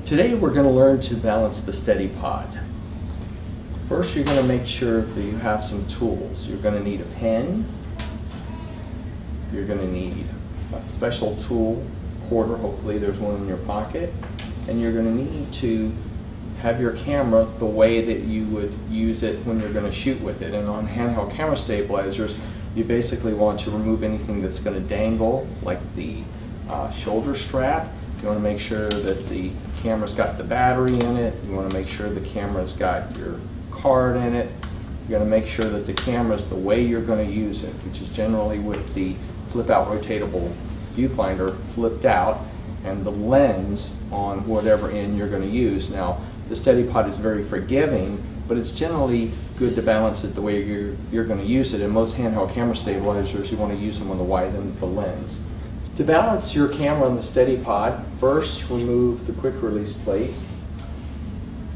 Today we're going to learn to balance the SteadiPod. First, you're going to make sure that you have some tools. You're going to need a pen, you're going to need a special tool, quarter, hopefully there's one in your pocket, and you're going to need to have your camera the way that you would use it when you're going to shoot with it. And on handheld camera stabilizers, you basically want to remove anything that's going to dangle, like the shoulder strap. You want to make sure that the camera's got the battery in it. You want to make sure the camera's got your card in it. You got to make sure that the camera's the way you're going to use it, which is generally with the flip-out rotatable viewfinder flipped out and the lens on whatever end you're going to use. Now, the SteadiPod is very forgiving, but it's generally good to balance it the way you're going to use it. In most handheld camera stabilizers, you want to use them on the wide end of the lens. To balance your camera on the SteadiPod, first remove the quick release plate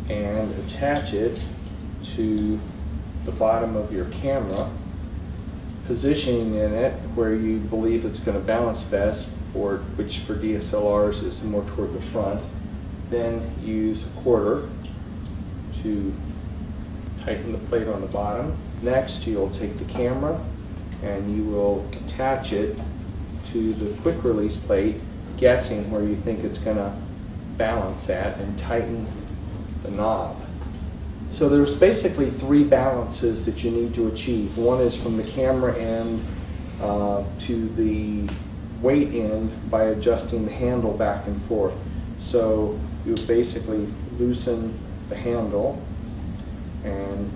and attach it to the bottom of your camera, positioning in it where you believe it's going to balance best, which for DSLRs is more toward the front. Then use a quarter to tighten the plate on the bottom. Next, you'll take the camera and you will attach it to the quick release plate, guessing where you think it's going to balance at, and tighten the knob. So there's basically three balances that you need to achieve. One is from the camera end to the weight end by adjusting the handle back and forth. So you basically loosen the handle, and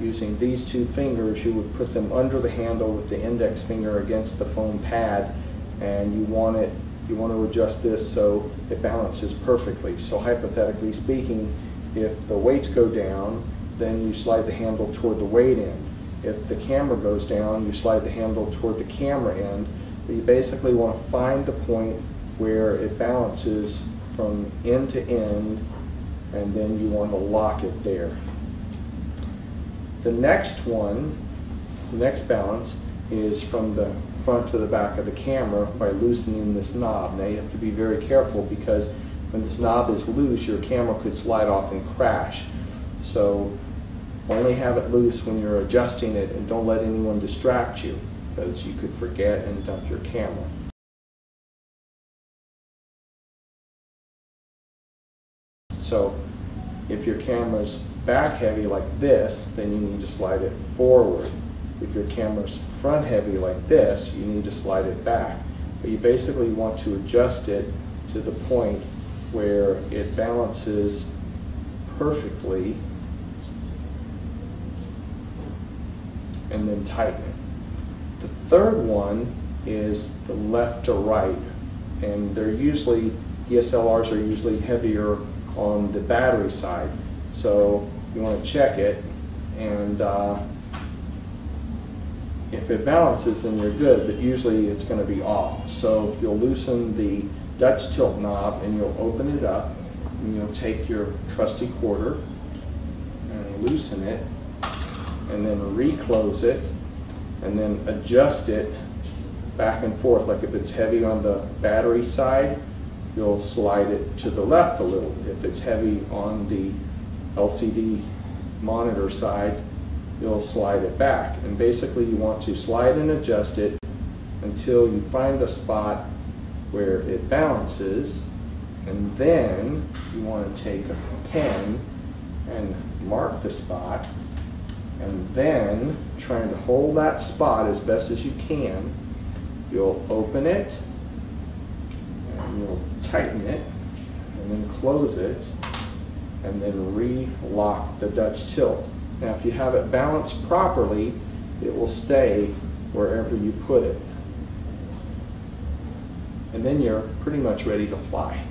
using these two fingers you would put them under the handle with the index finger against the foam pad, and you want to adjust this so it balances perfectly. So hypothetically speaking, if the weights go down, then you slide the handle toward the weight end. If the camera goes down, you slide the handle toward the camera end. But you basically want to find the point where it balances from end to end, and then you want to lock it there. The next balance is from the front to the back of the camera by loosening this knob. Now you have to be very careful, because when this knob is loose, your camera could slide off and crash. So only have it loose when you're adjusting it, and don't let anyone distract you, because you could forget and dump your camera. So if your camera's back heavy like this, then you need to slide it forward. If your camera's front heavy like this, you need to slide it back. But you basically want to adjust it to the point where it balances perfectly, and then tighten it. The third one is the left to right, and DSLRs are usually heavier on the battery side. So you want to check it, and if it balances, then you're good, but usually it's going to be off. So you'll loosen the Dutch tilt knob, and you'll open it up, and you'll take your trusty quarter and loosen it, and then reclose it, and then adjust it back and forth. Like if it's heavy on the battery side, you'll slide it to the left a little. If it's heavy on the LCD monitor side, you'll slide it back. And basically you want to slide and adjust it until you find the spot where it balances, and then you want to take a pen and mark the spot, and then trying to hold that spot as best as you can, you'll open it, and you'll tighten it, and then close it, and then re-lock the Dutch tilt. Now if you have it balanced properly, it will stay wherever you put it. And then you're pretty much ready to fly.